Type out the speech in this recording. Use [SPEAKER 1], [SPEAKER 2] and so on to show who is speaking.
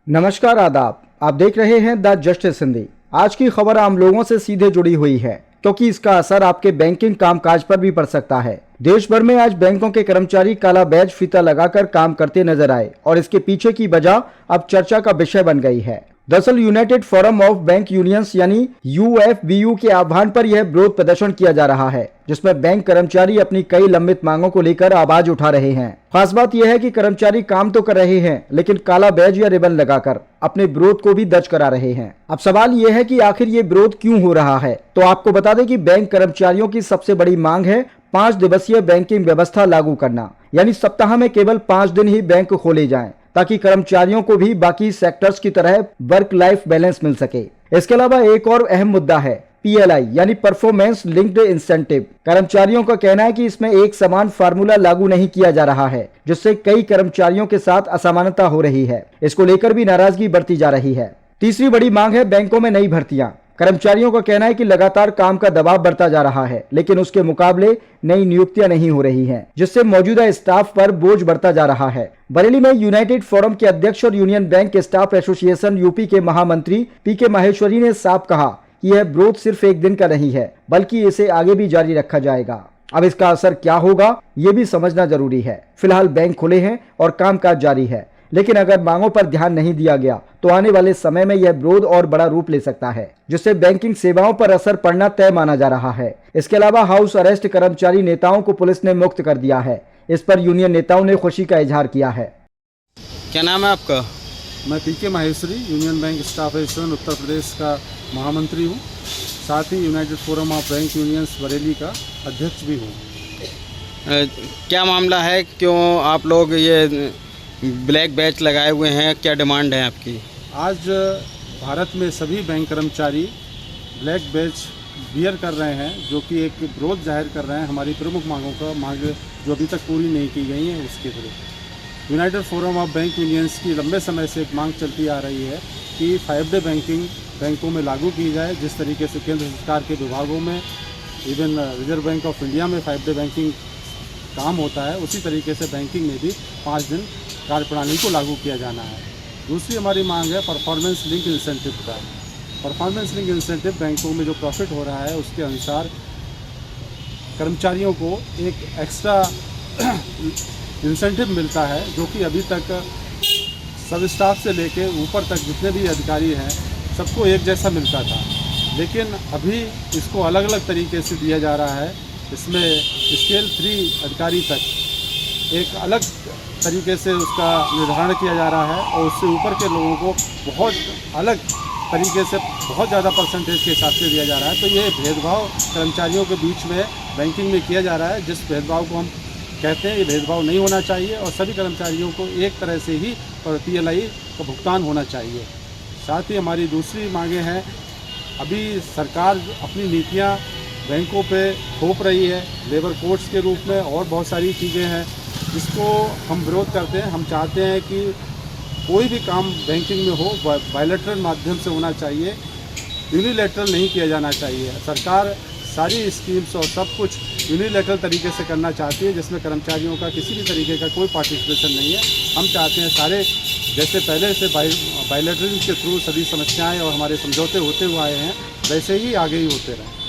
[SPEAKER 1] नमस्कार, आदाब। आप देख रहे हैं द जस्टिस हिंदी। आज की खबर आम लोगों से सीधे जुड़ी हुई है क्योंकि इसका असर आपके बैंकिंग कामकाज पर भी पड़ सकता है। देश भर में आज बैंकों के कर्मचारी काला बैज फीता लगाकर काम करते नजर आए और इसके पीछे की वजह अब चर्चा का विषय बन गई है। दरअसल United forum of bank unions यानी यूएफबीयू के आह्वान पर यह विरोध प्रदर्शन किया जा रहा है, जिसमें बैंक कर्मचारी अपनी कई लंबित मांगों को लेकर आवाज उठा रहे हैं। खास बात यह है कि कर्मचारी काम तो कर रहे हैं, लेकिन काला बैज या रिबन लगाकर अपने विरोध को भी दर्ज करा रहे हैं। अब सवाल यह है कि आखिर ये विरोध क्यों हो रहा है। तो आपको बता दें कि बैंक कर्मचारियों की सबसे बड़ी मांग है 5 दिवसीय बैंकिंग व्यवस्था लागू करना, यानी सप्ताह में केवल 5 दिन ही बैंक खोले जाएं, ताकि कर्मचारियों को भी बाकी सेक्टर्स की तरह वर्क लाइफ बैलेंस मिल सके। इसके अलावा एक और अहम मुद्दा है पीएलआई यानी परफॉर्मेंस लिंक्ड इंसेंटिव। कर्मचारियों का कहना है कि इसमें एक समान फार्मूला लागू नहीं किया जा रहा है, जिससे कई कर्मचारियों के साथ असमानता हो रही है। इसको लेकर भी नाराजगी बढ़ती जा रही है। तीसरी बड़ी मांग है बैंकों में नई भर्तियां। कर्मचारियों का कहना है कि लगातार काम का दबाव बढ़ता जा रहा है, लेकिन उसके मुकाबले नई नियुक्तियां नहीं हो रही हैं, जिससे मौजूदा स्टाफ पर बोझ बढ़ता जा रहा है। बरेली में यूनाइटेड फोरम के अध्यक्ष और union bank staff association UP के महामंत्री पीके माहेश्वरी ने साफ कहा कि यह विरोध सिर्फ एक दिन का नहीं है, बल्कि इसे आगे भी जारी रखा जाएगा। अब इसका असर क्या होगा, ये भी समझना जरूरी है। फिलहाल बैंक खुले हैं और कामकाज जारी है, लेकिन अगर मांगों पर ध्यान नहीं दिया गया तो आने वाले समय में यह विरोध और बड़ा रूप ले सकता है, जिससे बैंकिंग सेवाओं पर असर पड़ना तय माना जा रहा है। इसके अलावा हाउस अरेस्ट कर्मचारी नेताओं को पुलिस ने मुक्त कर दिया है। इस पर यूनियन नेताओं ने खुशी का इजहार किया है।
[SPEAKER 2] क्या नाम है आपका?
[SPEAKER 3] मैं PK Maheshwari union bank staff association Uttar Pradesh का महामंत्री हूँ, साथ ही united forum of bank unions Bareilly का अध्यक्ष भी हूँ।
[SPEAKER 2] क्या मामला है, क्यों आप लोग ये ब्लैक बैच लगाए हुए हैं, क्या डिमांड है आपकी?
[SPEAKER 3] आज भारत में सभी बैंक कर्मचारी ब्लैक बैच बियर कर रहे हैं, जो कि एक विरोध जाहिर कर रहे हैं हमारी प्रमुख मांगों का मांग जो अभी तक पूरी नहीं की गई हैं उसके विरुद्ध। United forum of bank unions की लंबे समय से एक मांग चलती आ रही है कि 5 डे बैंकिंग बैंकों में लागू की जाए। जिस तरीके से केंद्र सरकार के विभागों में, even reserve bank of India में 5 डे बैंकिंग काम होता है, उसी तरीके से बैंकिंग में भी 5 दिन कार्यप्रणाली को लागू किया जाना है। दूसरी हमारी मांग है परफॉर्मेंस लिंक इंसेंटिव का। परफॉर्मेंस लिंक इंसेंटिव बैंकों में जो प्रॉफिट हो रहा है उसके अनुसार कर्मचारियों को एक एक्स्ट्रा इंसेंटिव मिलता है, जो कि अभी तक सब स्टाफ से लेके ऊपर तक जितने भी अधिकारी हैं सबको एक जैसा मिलता था, लेकिन अभी इसको अलग अलग तरीके से दिया जा रहा है। इसमें स्केल 3 अधिकारी तक एक अलग तरीके से उसका निर्धारण किया जा रहा है और उससे ऊपर के लोगों को बहुत अलग तरीके से बहुत ज़्यादा परसेंटेज के हिसाब से दिया जा रहा है। तो ये भेदभाव कर्मचारियों के बीच में बैंकिंग में किया जा रहा है, जिस भेदभाव को हम कहते हैं ये भेदभाव नहीं होना चाहिए और सभी कर्मचारियों को एक तरह से ही पीएलआई का भुगतान होना चाहिए। साथ ही हमारी दूसरी मांगें हैं, अभी सरकार अपनी नीतियाँ बैंकों पे थोप रही है लेबर कोड्स के रूप में, और बहुत सारी चीज़ें हैं जिसको हम विरोध करते हैं। हम चाहते हैं कि कोई भी काम बैंकिंग में हो बायलैटरल माध्यम से होना चाहिए, यूनिलैटरल नहीं किया जाना चाहिए। सरकार सारी स्कीम्स और सब कुछ यूनिलैटरल तरीके से करना चाहती है, जिसमें कर्मचारियों का किसी भी तरीके का कोई पार्टिसिपेशन नहीं है। हम चाहते हैं सारे जैसे पहले से बायलैटरल के थ्रू सभी समस्याएं और हमारे समझौते होते हुए आए हैं, वैसे ही आगे ही होते रहें।